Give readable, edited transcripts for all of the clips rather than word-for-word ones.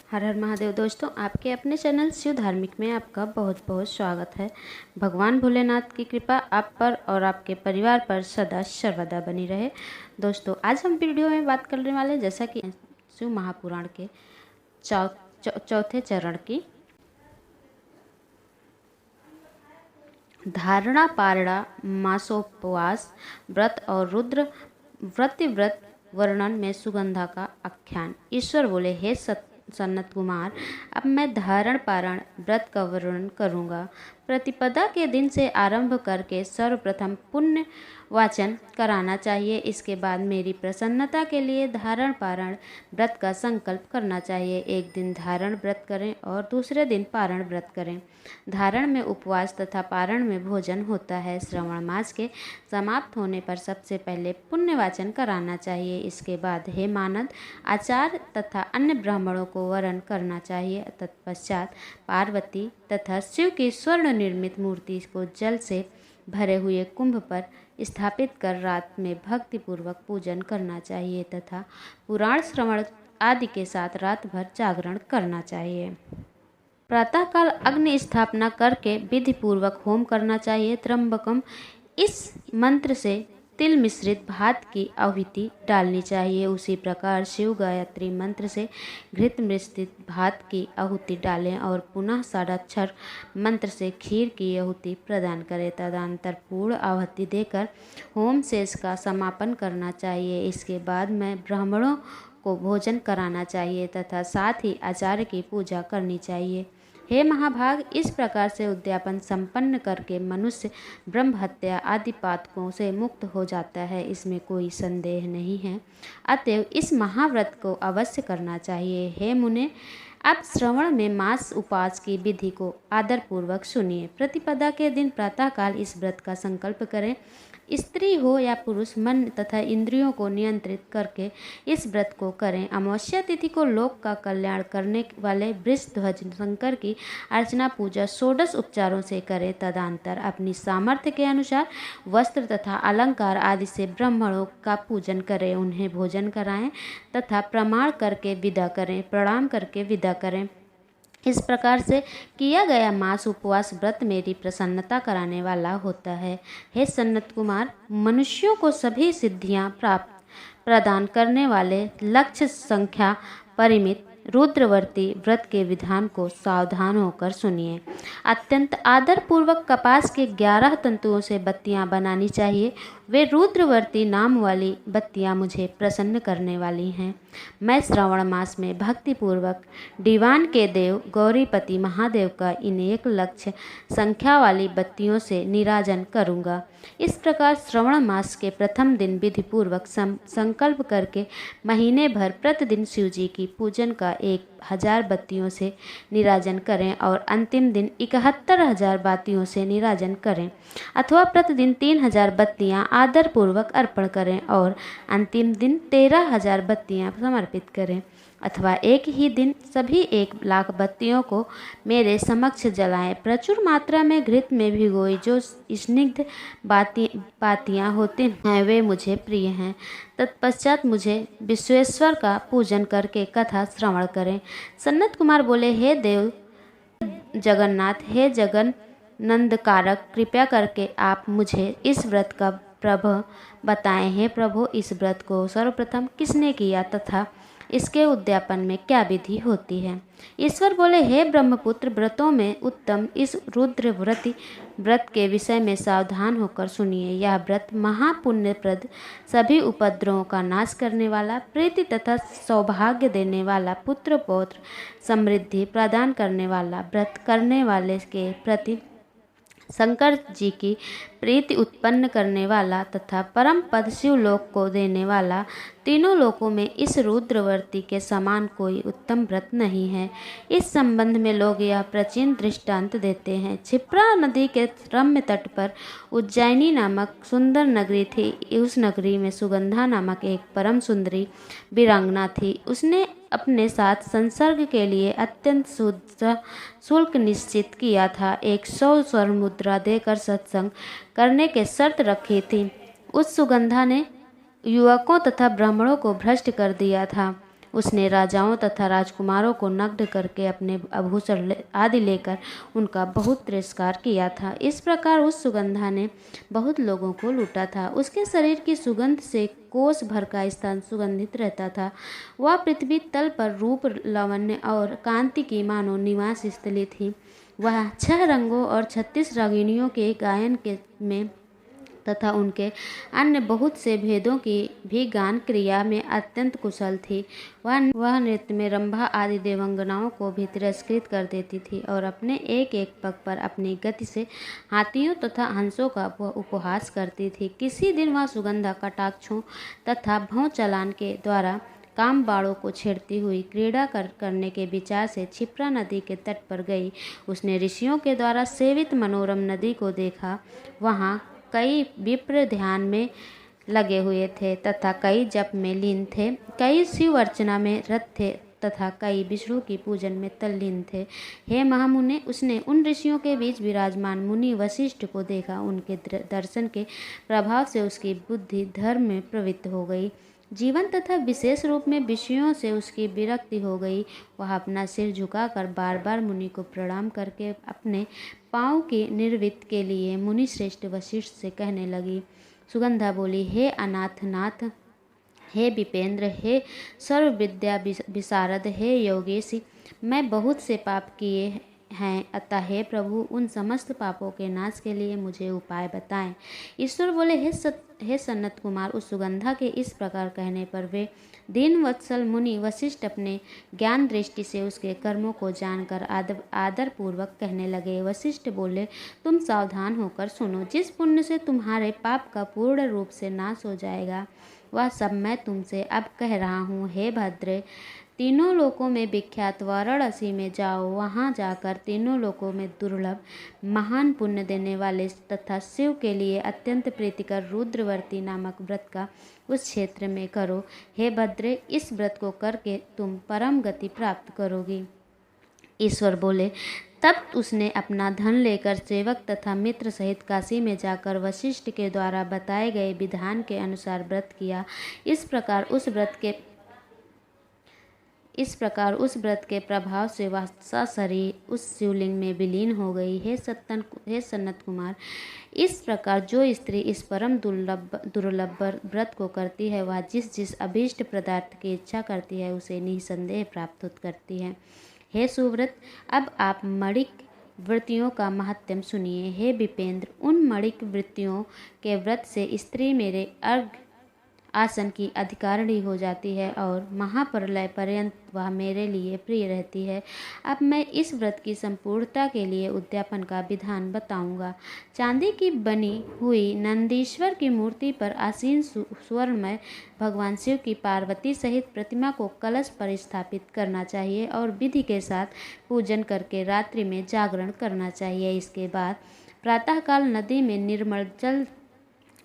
हर हर महादेव। दोस्तों, आपके अपने चैनल शिव धार्मिक में आपका बहुत बहुत स्वागत है। भगवान भोलेनाथ की कृपा आप पर और आपके परिवार पर सदा सर्वदा बनी रहे। दोस्तों, आज हम वीडियो में बात करने वाले हैं जैसा कि शिव महापुराण के चौथे चरण की धारणा पारणा मासोपवास व्रत और रुद्र व्रत वर्णन में सुगंधा का आख्यान। ईश्वर बोले, हे सनत कुमार, अब मैं धारण पारण व्रत का वर्णन करूँगा। प्रतिपदा के दिन से आरंभ करके सर्वप्रथम पुण्य वाचन कराना चाहिए। इसके बाद मेरी प्रसन्नता के लिए धारण पारण व्रत का संकल्प करना चाहिए। एक दिन धारण व्रत करें और दूसरे दिन पारण व्रत करें। धारण में उपवास तथा पारण में भोजन होता है। श्रावण मास के समाप्त होने पर सबसे पहले पुण्य वाचन कराना चाहिए। इसके बाद हे मानद, आचार्य तथा अन्य ब्राह्मणों को वरण करना चाहिए। तत्पश्चात पार्वती तथा शिव की स्वर्ण निर्मित मूर्ति को जल से भरे हुए कुंभ पर स्थापित कर रात में भक्तिपूर्वक पूजन करना चाहिए तथा पुराण श्रवण आदि के साथ रात भर जागरण करना चाहिए। प्रातःकाल अग्नि स्थापना करके विधि पूर्वक होम करना चाहिए। त्र्यंबकम, इस मंत्र से तिल मिश्रित भात की आहुति डालनी चाहिए। उसी प्रकार शिव गायत्री मंत्र से घृत मिश्रित भात की आहुति डालें और पुनः षडाक्षर मंत्र से खीर की आहुति प्रदान करें। तदनंतर पूर्ण आहुति देकर होम शेष का समापन करना चाहिए। इसके बाद में ब्राह्मणों को भोजन कराना चाहिए तथा साथ ही आचार्य की पूजा करनी चाहिए। हे महाभाग, इस प्रकार से उद्यापन संपन्न करके मनुष्य ब्रह्म हत्या आदि पातकों से मुक्त हो जाता है, इसमें कोई संदेह नहीं है। अतएव इस महाव्रत को अवश्य करना चाहिए। हे मुने, आप श्रवण में मास उपास की विधि को आदरपूर्वक सुनिए। प्रतिपदा के दिन प्रातःकाल इस व्रत का संकल्प करें। स्त्री हो या पुरुष, मन तथा इंद्रियों को नियंत्रित करके इस व्रत को करें। अमावस्या तिथि को लोक का कल्याण करने वाले वृषध्वज शंकर की अर्चना पूजा षोडश उपचारों से करें। तदनंतर अपनी सामर्थ्य के अनुसार वस्त्र तथा अलंकार आदि से ब्राह्मणों का पूजन करें, उन्हें भोजन कराएं तथा प्रणाम करके विदा करें। इस प्रकार से किया गया मास उपवास व्रत मेरी प्रसन्नता कराने वाला होता है। हे सनत कुमार, मनुष्यों को सभी सिद्धियां प्राप्त प्रदान करने वाले लक्ष्य संख्या परिमित रुद्रवर्ती व्रत के विधान को सावधान होकर सुनिए। अत्यंत आदरपूर्वक कपास के 11 तंतुओं से बत्तियां बनानी चाहिए। वे रुद्रवर्ती नाम वाली बत्तियां मुझे प्रसन्न करने वाली हैं। मैं श्रावण मास में भक्तिपूर्वक दीवान के देव गौरीपति महादेव का इन 1 लक्ष संख्या वाली बत्तियों से निराजन करूँगा। इस प्रकार श्रावण मास के प्रथम दिन विधिपूर्वक संकल्प करके महीने भर प्रतिदिन शिवजी की पूजन का 1000 बत्तियों से निराजन करें और अंतिम दिन 71,000 बत्तियों से निराजन करें, अथवा प्रतिदिन 3000 बत्तियां आदरपूर्वक अर्पण करें और अंतिम दिन 13,000 बत्तियां समर्पित करें, अथवा एक ही दिन सभी 1,00,000 बत्तियों को मेरे समक्ष जलाएं। प्रचुर मात्रा में घृत में भिगोई जो स्निग्ध बातियाँ होती हैं वे मुझे प्रिय हैं। तत्पश्चात मुझे विश्वेश्वर का पूजन करके कथा श्रवण करें। सनत कुमार बोले, हे देव जगन्नाथ, हे जगन नंदकारक, कृपया करके आप मुझे इस व्रत का प्रभाव बताएं। हे प्रभु, इस व्रत को सर्वप्रथम किसने किया तथा इसके उद्यापन में क्या विधि होती है? ईश्वर बोले, हे ब्रह्मपुत्र, व्रतों में उत्तम इस रुद्र व्रत के विषय में सावधान होकर सुनिए। यह व्रत महापुण्यप्रद, सभी उपद्रवों का नाश करने वाला, प्रीति तथा सौभाग्य देने वाला, पुत्र पौत्र समृद्धि प्रदान करने वाला, व्रत करने वाले के प्रति शंकर जी की प्रीति उत्पन्न करने वाला तथा परम पद शिवलोक को देने वाला, तीनों लोकों में इस रुद्रवर्ती के समान कोई उत्तम व्रत नहीं है। इस संबंध में लोग यह प्राचीन दृष्टांत देते हैं। क्षिप्रा नदी के रम्य तट पर उज्जैनी नामक सुंदर नगरी थी। उस नगरी में सुगंधा नामक एक परम सुंदरी वीरांगना थी। उसने अपने साथ संसर्ग के लिए अत्यंत शुल्क निश्चित किया था। 100 स्वर्ण मुद्रा देकर सत्संग करने के शर्त रखी थी। उस सुगंधा ने युवकों तथा ब्राह्मणों को भ्रष्ट कर दिया था। उसने राजाओं तथा राजकुमारों को नग्न करके अपने आभूषण आदि लेकर उनका बहुत तिरस्कार किया था। इस प्रकार उस सुगंधा ने बहुत लोगों को लूटा था। उसके शरीर की सुगंध से कोस भर का स्थान सुगंधित रहता था। वह पृथ्वी तल पर रूप, लावण्य और कांति की मानो निवास स्थली थी। वह 6 रंगों और 36 रागिनियों के गायन के में तथा उनके अन्य बहुत से भेदों की भी गान क्रिया में अत्यंत कुशल थी। वह नृत्य में रंभा आदि देवांगनाओं को भी तिरस्कृत कर देती थी और अपने एक एक पग पर अपनी गति से हाथियों तथा हंसों का उपहास करती थी। किसी दिन वह सुगंधा कटाक्षों तथा भौं चलान के द्वारा काम बाड़ों को छेड़ती हुई क्रीड़ा करने के विचार से क्षिप्रा नदी के तट पर गई। उसने ऋषियों के द्वारा सेवित मनोरम नदी को देखा। वहाँ कई विप्र ध्यान में लगे हुए थे तथा कई जप में लीन थे, कई शिव अर्चना में रत थे तथा कई विष्णु की पूजन में तल्लीन थे। हे महामुने, उसने उन ऋषियों के बीच विराजमान मुनि वशिष्ठ को देखा। उनके दर्शन के प्रभाव से उसकी बुद्धि धर्म में प्रवृत्त हो गई। जीवन तथा विशेष रूप में विषयों से उसकी विरक्ति हो गई। वह अपना सिर झुकाकर बार बार मुनि को प्रणाम करके अपने पाँव की निर्वृत्ति के लिए मुनि श्रेष्ठ वशिष्ठ से कहने लगी। सुगंधा बोली, हे अनाथनाथ, हे विपेंद्र, हे सर्व विद्या विशारद, हे योगेशी, मैं बहुत से पाप किए हैं, अतः हे प्रभु उन समस्त पापों के नाश के लिए मुझे उपाय बताएं। ईश्वर बोले, हे सनत कुमार, उस सुगंधा के इस प्रकार कहने पर वे दीन वत्सल मुनि वशिष्ठ अपने ज्ञान दृष्टि से उसके कर्मों को जानकर आदर पूर्वक कहने लगे। वशिष्ठ बोले, तुम सावधान होकर सुनो। जिस पुण्य से तुम्हारे पाप का पूर्ण रूप से नाश हो जाएगा, वह सब मैं तुमसे अब कह रहा हूँ। हे भद्रे, तीनों लोकों में विख्यात वाराणसी में जाओ। वहाँ जाकर तीनों लोकों में दुर्लभ महान पुण्य देने वाले तथा शिव के लिए अत्यंत प्रीतिकर रुद्रवर्ती नामक व्रत का उस क्षेत्र में करो। हे भद्रे, इस व्रत को करके तुम परम गति प्राप्त करोगी। ईश्वर बोले, तब उसने अपना धन लेकर सेवक तथा मित्र सहित काशी में जाकर वशिष्ठ के द्वारा बताए गए विधान के अनुसार व्रत किया। इस प्रकार उस व्रत के प्रभाव से वह सशरीर उस शिवलिंग में विलीन हो गई। हे सनत कुमार, इस प्रकार जो स्त्री इस परम दुर्लभ व्रत को करती है, वह जिस अभीष्ट पदार्थ की इच्छा करती है उसे निसंदेह प्राप्त करती है। हे सुव्रत, अब आप मणिक वृत्तियों का महात्म्य सुनिए। हे विपेंद्र, उन मणिक वृत्तियों के व्रत से स्त्री मेरे अर्घ आसन की अधिकारिणी हो जाती है और महाप्रलय पर्यंत वह मेरे लिए प्रिय रहती है। अब मैं इस व्रत की संपूर्णता के लिए उद्यापन का विधान बताऊंगा। चांदी की बनी हुई नंदीश्वर की मूर्ति पर आसीन स्वर्णमय भगवान शिव की पार्वती सहित प्रतिमा को कलश पर स्थापित करना चाहिए और विधि के साथ पूजन करके रात्रि में जागरण करना चाहिए। इसके बाद प्रातःकाल नदी में निर्मल जल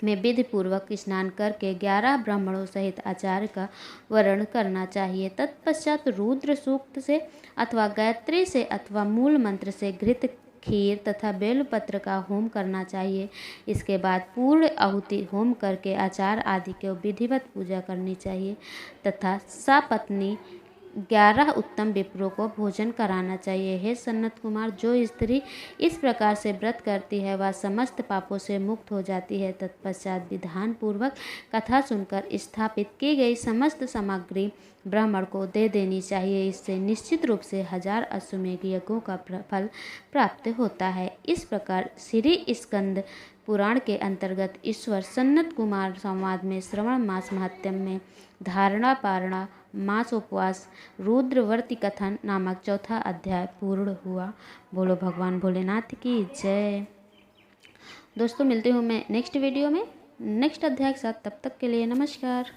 में विधि पूर्वक स्नान करके 11 ब्राह्मणों सहित आचार्य का वर्ण करना चाहिए। तत्पश्चात रुद्र सूक्त से अथवा गायत्री से अथवा मूल मंत्र से घृत, खीर तथा बेलपत्र का होम करना चाहिए। इसके बाद पूर्ण आहुति होम करके आचार आदि के विधिवत पूजा करनी चाहिए तथा सपत्नी 11 उत्तम विप्रों को भोजन कराना चाहिए। हे सन्नत कुमार, जो स्त्री इस प्रकार से व्रत करती है वह समस्त पापों से मुक्त हो जाती है। तत्पश्चात विधान पूर्वक कथा सुनकर स्थापित की गई समस्त सामग्री ब्राह्मण को दे देनी चाहिए। इससे निश्चित रूप से 1000 अश्वमेध यज्ञों का फल प्राप्त होता है। इस प्रकार श्री स्कंद पुराण के अंतर्गत ईश्वर सन्नत कुमार संवाद में श्रवण मास महात्म्य में धारणा पारणा मास उपवास रुद्रवर्ती कथन नामक चौथा अध्याय पूर्ण हुआ। बोलो भगवान भोलेनाथ की जय। दोस्तों, मिलती हूँ मैं नेक्स्ट वीडियो में नेक्स्ट अध्याय के साथ। तब तक के लिए नमस्कार।